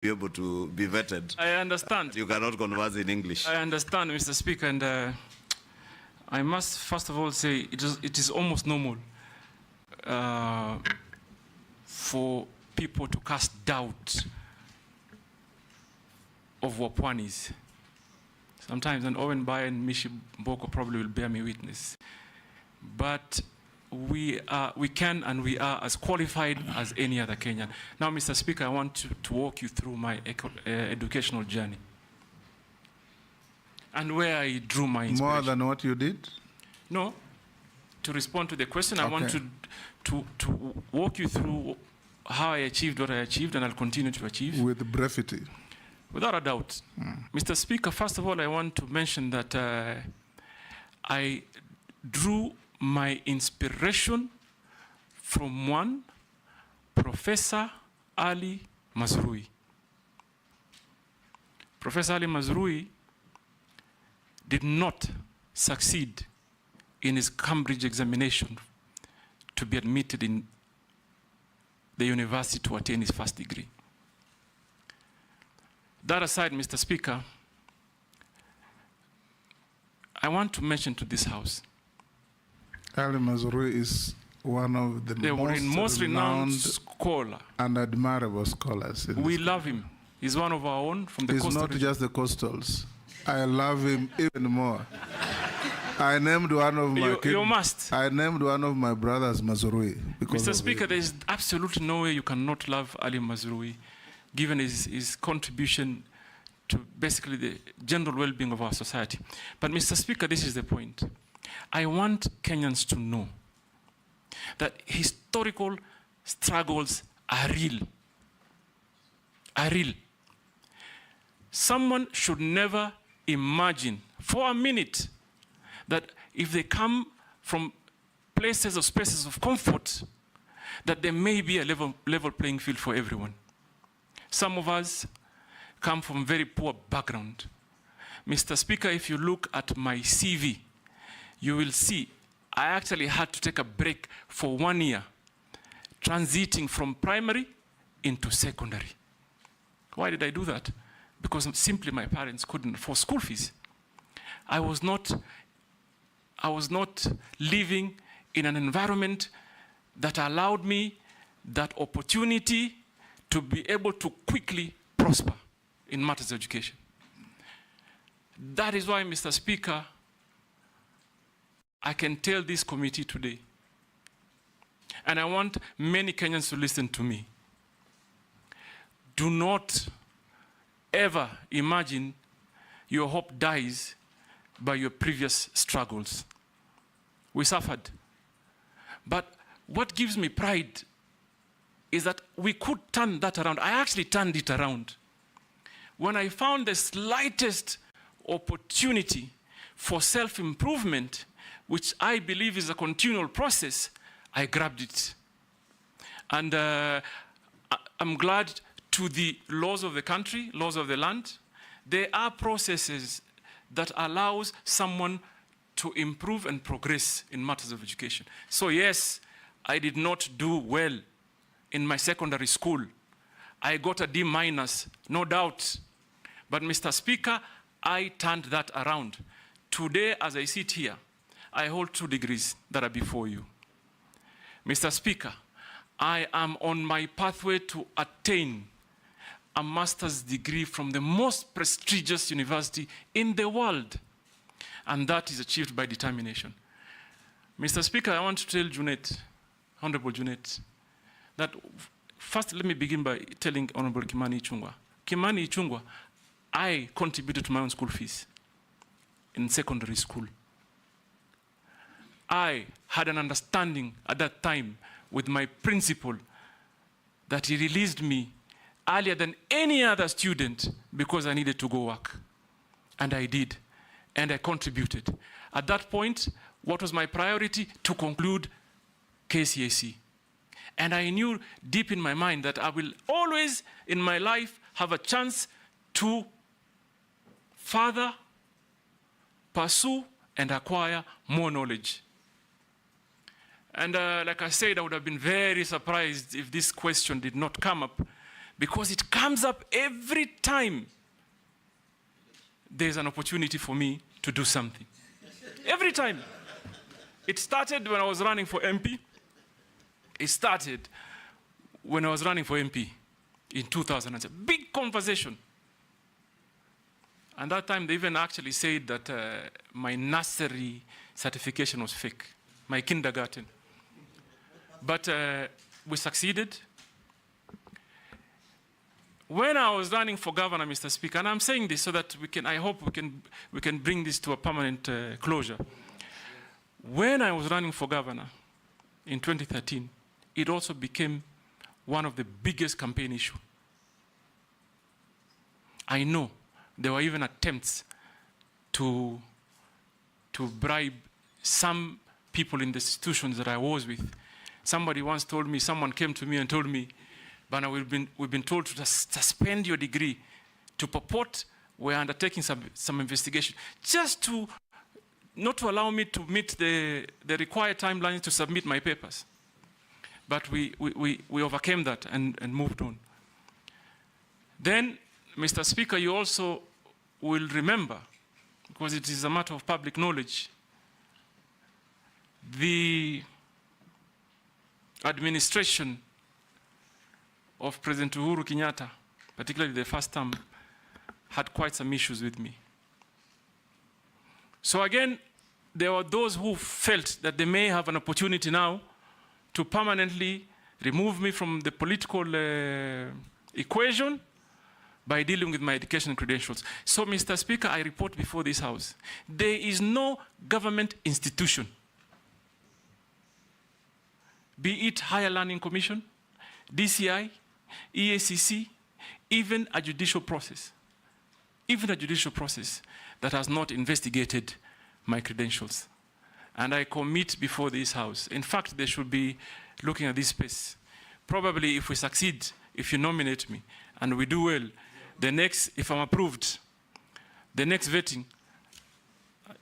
be able to be vetted. I understand. You cannot converse in English. I understand, Mr. Speaker, and I must first of all say it is almost normal for people to cast doubt of what Pwani is. Sometimes, and Owen Bai and Mishi Mboko probably will bear me witness. But we can and we are as qualified as any other Kenyan. Now, Mr. Speaker, I want to walk you through my educational journey and where I drew my inspiration. More than what you did? No. To respond to the question, okay. I want to walk you through how I achieved what I achieved, and I'll continue to achieve. With brevity. Without a doubt. Mr. Speaker, first of all, I want to mention that I drew my inspiration from one Professor Ali Mazrui. Professor Ali Mazrui did not succeed in his Cambridge examination to be admitted in the university to attain his first degree. That aside, Mr. Speaker, I want to mention to this House. Ali Mazrui is one of the most renowned scholar and admirable scholars. We love him. He's one of our own from the coastal region. He's not just the coastals. I love him even more. I named one of my kids. You must. I named one of my brothers Mazrui. Mr. Speaker, there is absolutely no way you cannot love Ali Mazrui, given his contribution to basically the general well-being of our society. But Mr. Speaker, this is the point. I want Kenyans to know that historical struggles are real. Are real. Someone should never imagine for a minute that if they come from places or spaces of comfort, that there may be a level playing field for everyone. Some of us come from very poor background. Mr. Speaker, if you look at my CV, you will see I actually had to take a break for 1 year, transiting from primary into secondary. Why did I do that? Because simply my parents couldn't afford school fees. I was not living in an environment that allowed me that opportunity to be able to quickly prosper in matters of education. That is why, Mr. Speaker, I can tell this committee today, and I want many Kenyans to listen to me. Do not ever imagine your hope dies by your previous struggles. We suffered. But what gives me pride is that we could turn that around. I actually turned it around. When I found the slightest opportunity for self-improvement, which I believe is a continual process, I grabbed it. And I'm glad to the laws of the country, laws of the land, there are processes that allows someone to improve and progress in matters of education. So yes, I did not do well in my secondary school. I got a D-, no doubt. But Mr. Speaker, I turned that around. Today, as I sit here, I hold 2 degrees that are before you. Mr. Speaker, I am on my pathway to attain a master's degree from the most prestigious university in the world. And that is achieved by determination. Mr. Speaker, I want to tell Junet, Honorable Junet, that first let me begin by telling Honorable Kimani Ichung'wah. Kimani Ichung'wah, I contributed to my own school fees in secondary school. I had an understanding at that time with my principal that he released me earlier than any other student because I needed to go work. And I did. And I contributed. At that point, what was my priority? To conclude KCSE. And I knew deep in my mind that I will always in my life have a chance to further pursue and acquire more knowledge. And like I said, I would have been very surprised if this question did not come up, because it comes up every time there's an opportunity for me to do something. Every time. It started when I was running for MP. It started when I was running for MP in 2007. Big conversation. And that time they even actually said that my nursery certification was fake, my kindergarten. But we succeeded. When I was running for governor, Mr. Speaker, and I'm saying this so that I hope we can bring this to a permanent closure. When I was running for governor in 2013, it also became one of the biggest campaign issues. I know there were even attempts to bribe some people in the institutions that I was with. Somebody once told me, someone came to me and told me, Bana, we've been told to suspend your degree, to purport we're undertaking some investigation, just to not to allow me to meet the required timelines to submit my papers. But we overcame that and moved on. Then, Mr. Speaker, you also will remember, because it is a matter of public knowledge, the administration of President Uhuru Kenyatta, particularly the first term, had quite some issues with me. So again, there were those who felt that they may have an opportunity now to permanently remove me from the political equation by dealing with my education credentials. So, Mr. Speaker, I report before this House, there is no government institution, be it Higher Learning Commission, DCI, EACC, even a judicial process that has not investigated my credentials. And I commit before this House. In fact, they should be looking at this space. Probably if we succeed, if you nominate me, and we do well, the next, if I'm approved, the next vetting,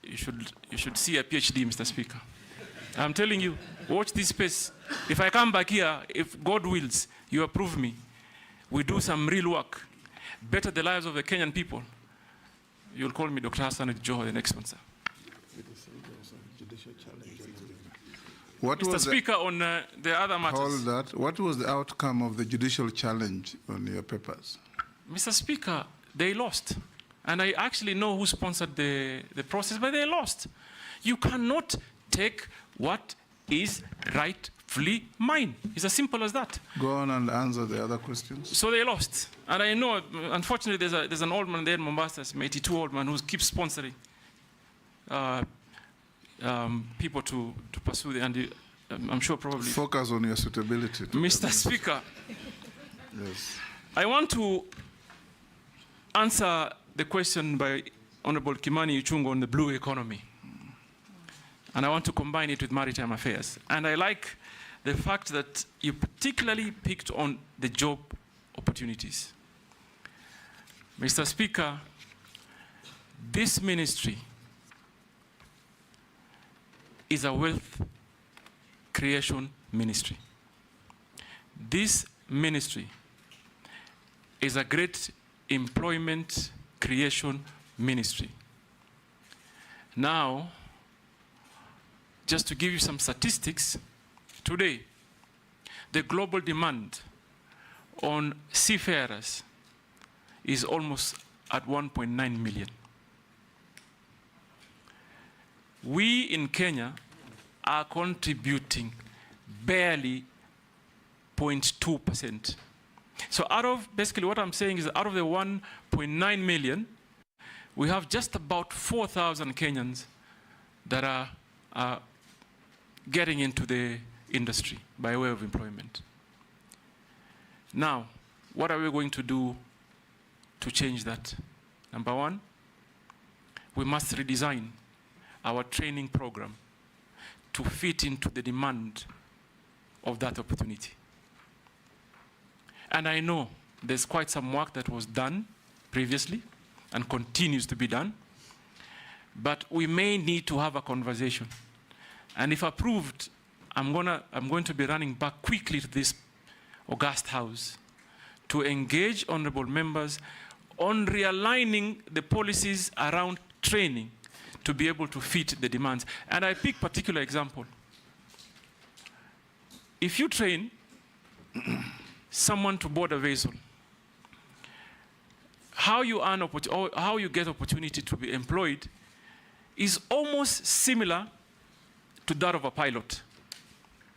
you should see a PhD, Mr. Speaker. I'm telling you, watch this space. If I come back here, if God wills, you approve me, we do some real work, better the lives of the Kenyan people, you'll call me Dr. Hassan at Joho the next one, sir. Mr. Speaker, on the other matters. Hold that. What was the outcome of the judicial challenge on your papers? Mr. Speaker, they lost. And I actually know who sponsored the process, but they lost. You cannot take what is rightfully mine. It's as simple as that. Go on and answer the other questions. So they lost. And I know, unfortunately, there's an old man there in Mombasa, an 82 old man who keeps sponsoring people to pursue the, and I'm sure probably... Focus on your suitability. Mr. Speaker, yes. I want to answer the question by Honorable Kimani Ichung'wah on the blue economy. And I want to combine it with maritime affairs. And I like the fact that you particularly picked on the job opportunities. Mr. Speaker, this ministry is a wealth creation ministry. This ministry is a great employment creation ministry. Now, just to give you some statistics, today, the global demand on seafarers is almost at 1.9 million. We in Kenya are contributing barely 0.2%. So out of, basically what I'm saying is out of the 1.9 million, we have just about 4,000 Kenyans that are getting into the industry by way of employment. Now, what are we going to do to change that? Number one, we must redesign our training program to fit into the demand of that opportunity. And I know there's quite some work that was done previously and continues to be done, but we may need to have a conversation. And if approved, I'm going to be running back quickly to this august house to engage honorable members on realigning the policies around training to be able to fit the demands. And I pick particular example. If you train someone to board a vessel, how you earn or how you get opportunity to be employed is almost similar to that of a pilot.